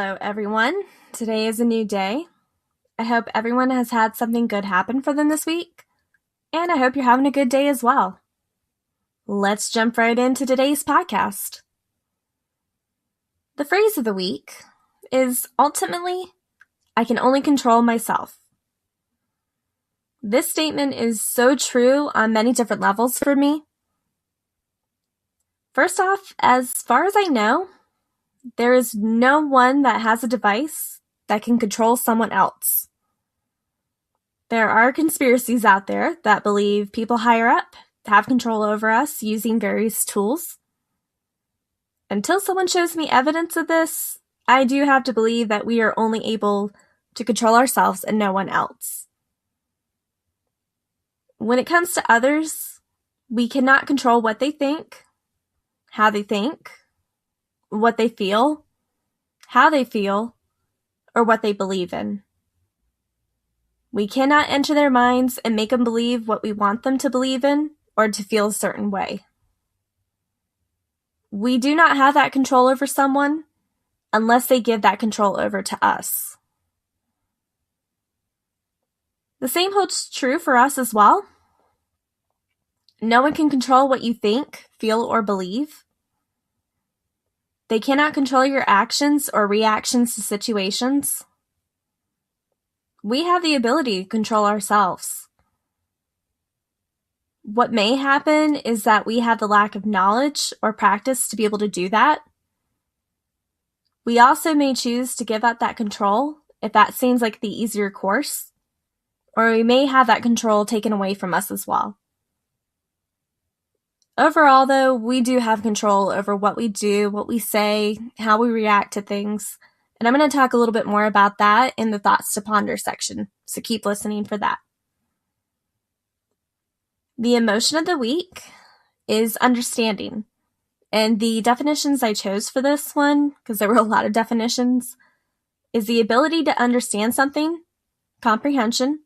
Hello, everyone. Today is a new day. I hope everyone has had something good happen for them this week, and I hope you're having a good day as well. Let's jump right into today's podcast. The phrase of the week is ultimately, I can only control myself. This statement is so true on many different levels for me. First off, as far as I know, there is no one that has a device that can control someone else. There are conspiracies out there that believe people higher up have control over us using various tools. Until someone shows me evidence of this, I do have to believe that we are only able to control ourselves and no one else. When it comes to others, we cannot control what they think, how they think, what they feel, how they feel, or what they believe in. We cannot enter their minds and make them believe what we want them to believe in or to feel a certain way. We do not have that control over someone unless they give that control over to us. The same holds true for us as well. No one can control what you think, feel, or believe. They cannot control your actions or reactions to situations. We have the ability to control ourselves. What may happen is that we have the lack of knowledge or practice to be able to do that. We also may choose to give up that control if that seems like the easier course, or we may have that control taken away from us as well. Overall, though, we do have control over what we do, what we say, how we react to things. And I'm going to talk a little bit more about that in the Thoughts to Ponder section, so keep listening for that. The emotion of the week is understanding. And the definitions I chose for this one, because there were a lot of definitions, is the ability to understand something, comprehension,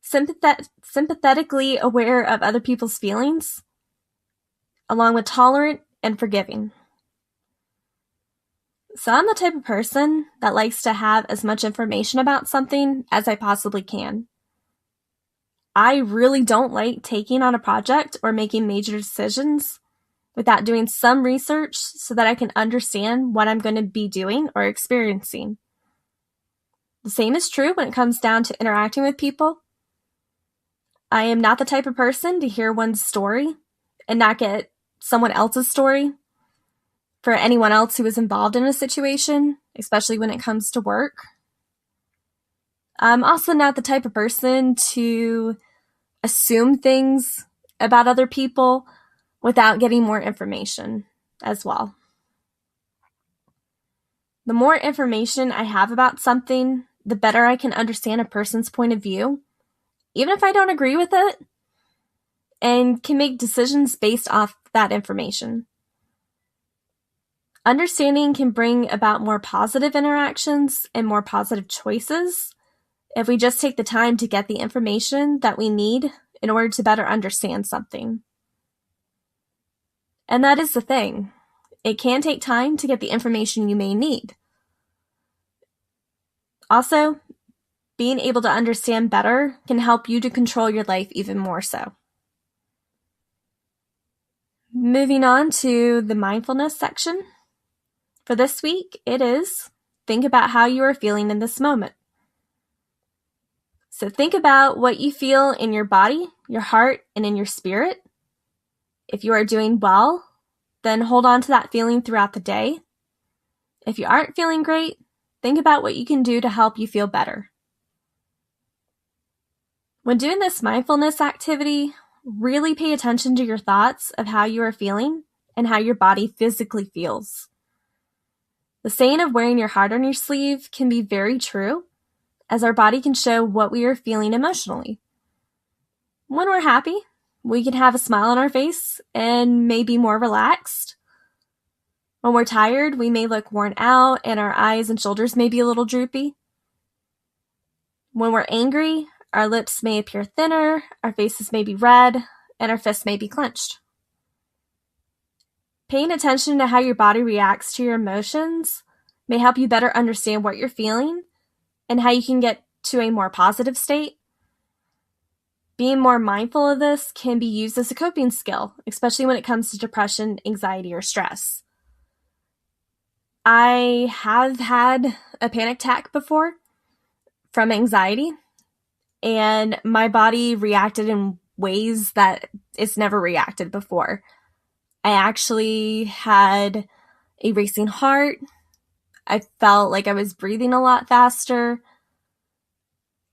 sympathetically aware of other people's feelings, along with tolerant and forgiving. So I'm the type of person that likes to have as much information about something as I possibly can. I really don't like taking on a project or making major decisions without doing some research so that I can understand what I'm going to be doing or experiencing. The same is true when it comes down to interacting with people. I am not the type of person to hear one's story and not get someone else's story for anyone else who is involved in a situation, especially when it comes to work. I'm also not the type of person to assume things about other people without getting more information as well. The more information I have about something, the better I can understand a person's point of view, even if I don't agree with it, and can make decisions based off that information. Understanding can bring about more positive interactions and more positive choices if we just take the time to get the information that we need in order to better understand something. And that is the thing. It can take time to get the information you may need. Also, being able to understand better can help you to control your life even more so. Moving on to the mindfulness section. For this week, it is think about how you are feeling in this moment. So think about what you feel in your body, your heart, and in your spirit. If you are doing well, then hold on to that feeling throughout the day. If you aren't feeling great, think about what you can do to help you feel better. When doing this mindfulness activity, really pay attention to your thoughts of how you are feeling and how your body physically feels. The saying of wearing your heart on your sleeve can be very true, as our body can show what we are feeling emotionally. When we're happy, we can have a smile on our face and may be more relaxed. When we're tired, we may look worn out and our eyes and shoulders may be a little droopy. When we're angry, our lips may appear thinner, our faces may be red, and our fists may be clenched. Paying attention to how your body reacts to your emotions may help you better understand what you're feeling and how you can get to a more positive state. Being more mindful of this can be used as a coping skill, especially when it comes to depression, anxiety, or stress. I have had a panic attack before from anxiety, and my body reacted in ways that it's never reacted before. I actually had a racing heart. I felt like I was breathing a lot faster.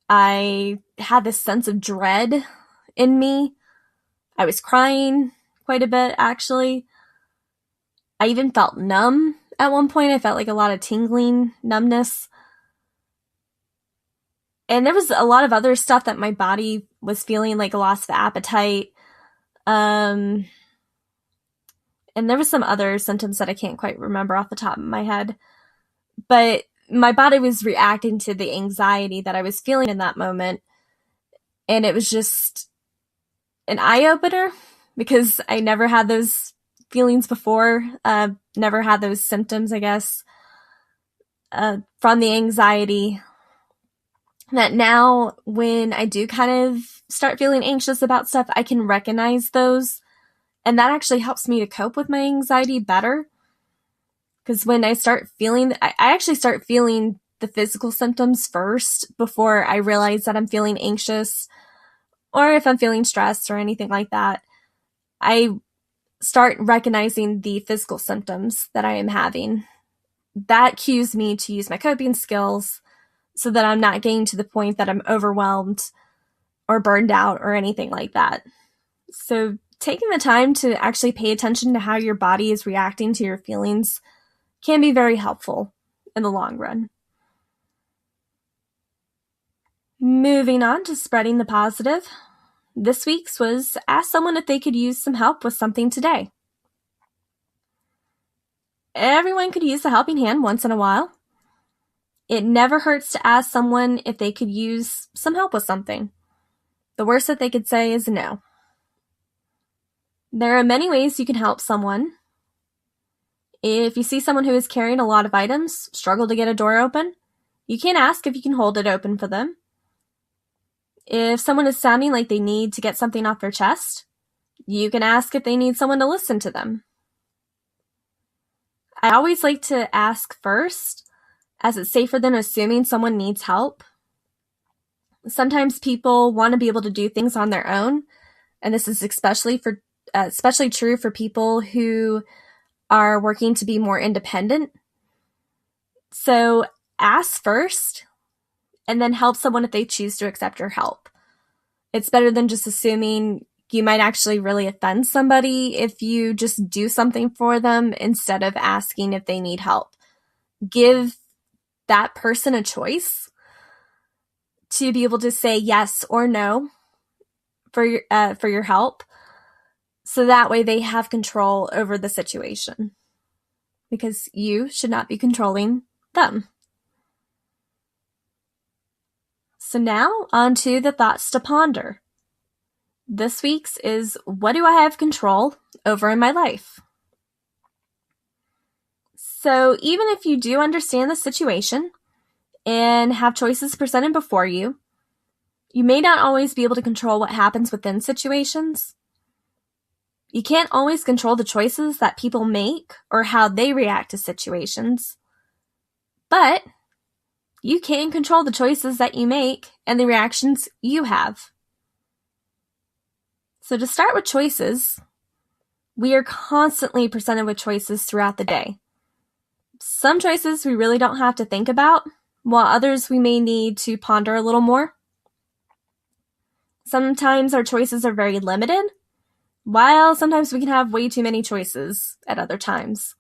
I had this sense of dread in me. I was crying quite a bit, actually. I even felt numb at one point. I felt like a lot of tingling, numbness. And there was a lot of other stuff that my body was feeling, like a loss of appetite. And there was some other symptoms that I can't quite remember off the top of my head. But my body was reacting to the anxiety that I was feeling in that moment. And it was just an eye-opener because I never had those feelings before, never had those symptoms, I guess, from the anxiety. That now when I do kind of start feeling anxious about stuff, I can recognize those. And that actually helps me to cope with my anxiety better. Because when I start feeling, I actually start feeling the physical symptoms first before I realize that I'm feeling anxious or if I'm feeling stressed or anything like that. I start recognizing the physical symptoms that I am having. That cues me to use my coping skills so that I'm not getting to the point that I'm overwhelmed or burned out or anything like that. So taking the time to actually pay attention to how your body is reacting to your feelings can be very helpful in the long run. Moving on to spreading the positive. This week's was ask someone if they could use some help with something today. Everyone could use a helping hand once in a while. It never hurts to ask someone if they could use some help with something. The worst that they could say is no. There are many ways you can help someone. If you see someone who is carrying a lot of items, struggle to get a door open, you can ask if you can hold it open for them. If someone is sounding like they need to get something off their chest, you can ask if they need someone to listen to them. I always like to ask first, as it's safer than assuming someone needs help. Sometimes people want to be able to do things on their own, and this is especially true for people who are working to be more independent. So ask first, and then help someone if they choose to accept your help. It's better than just assuming. You might actually really offend somebody if you just do something for them instead of asking if they need help. Give that person a choice to be able to say yes or no for your help, so that way they have control over the situation, because you should not be controlling them. So now on to the thoughts to ponder. This week's is, what do I have control over in my life? So even if you do understand the situation and have choices presented before you, you may not always be able to control what happens within situations. You can't always control the choices that people make or how they react to situations, but you can control the choices that you make and the reactions you have. So to start with choices, we are constantly presented with choices throughout the day. Some choices we really don't have to think about, while others we may need to ponder a little more. Sometimes our choices are very limited, while sometimes we can have way too many choices at other times.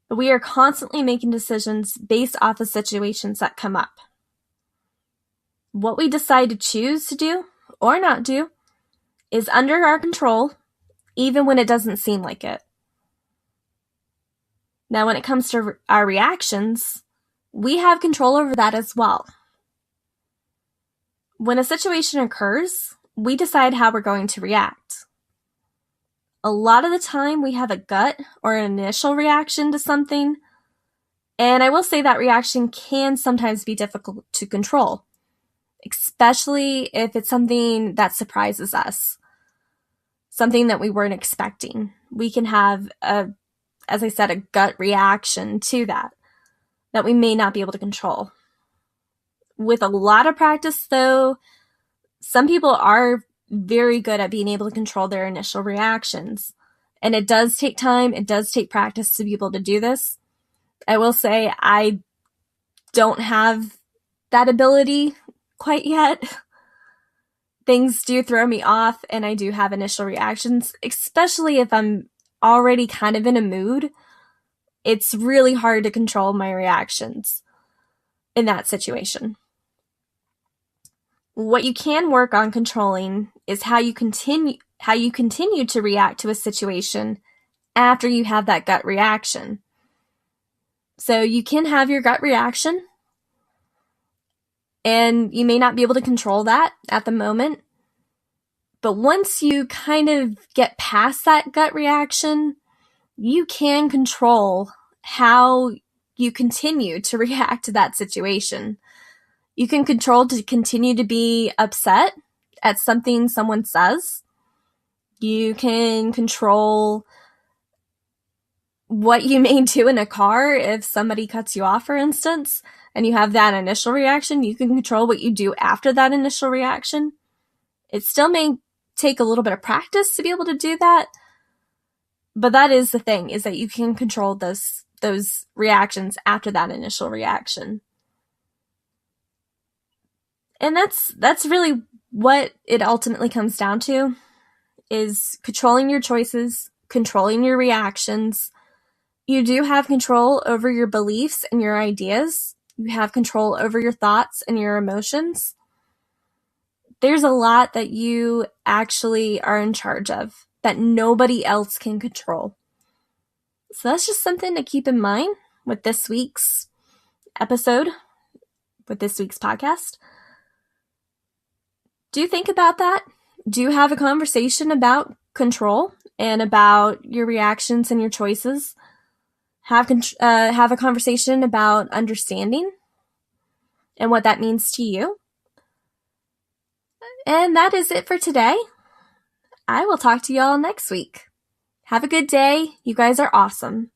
But we are constantly making decisions based off of situations that come up. What we decide to choose to do or not do is under our control, even when it doesn't seem like it. Now, when it comes to our reactions, we have control over that as well. When a situation occurs, we decide how we're going to react. A lot of the time, we have a gut or an initial reaction to something, And I will say that reaction can sometimes be difficult to control, especially if it's something that surprises us, something that we weren't expecting. We can have, as I said, a gut reaction to that we may not be able to control. With a lot of practice, though, some people are very good at being able to control their initial reactions. And it does take time, it does take practice to be able to do this. I will say I don't have that ability quite yet. Things do throw me off, and I do have initial reactions, especially if I'm already kind of in a mood. It's really hard to control my reactions in that situation. What you can work on controlling is how you continue to react to a situation after you have that gut reaction. So you can have your gut reaction, and you may not be able to control that at the moment. But once you kind of get past that gut reaction, you can control how you continue to react to that situation. You can control to continue to be upset at something someone says. You can control what you may do in a car if somebody cuts you off, for instance, and you have that initial reaction. You can control what you do after that initial reaction. It still may take a little bit of practice to be able to do that, but that is the thing, is that you can control those reactions after that initial reaction. And that's really what it ultimately comes down to, is controlling your choices, controlling your reactions. You do have control over your beliefs and your ideas. You have control over your thoughts and your emotions. There's a lot that you actually are in charge of that nobody else can control. So that's just something to keep in mind with this week's episode, with this week's podcast. Do think about that. Do have a conversation about control and about your reactions and your choices. Have a conversation about understanding and what that means to you. And that is it for today. I will talk to y'all next week. Have a good day. You guys are awesome.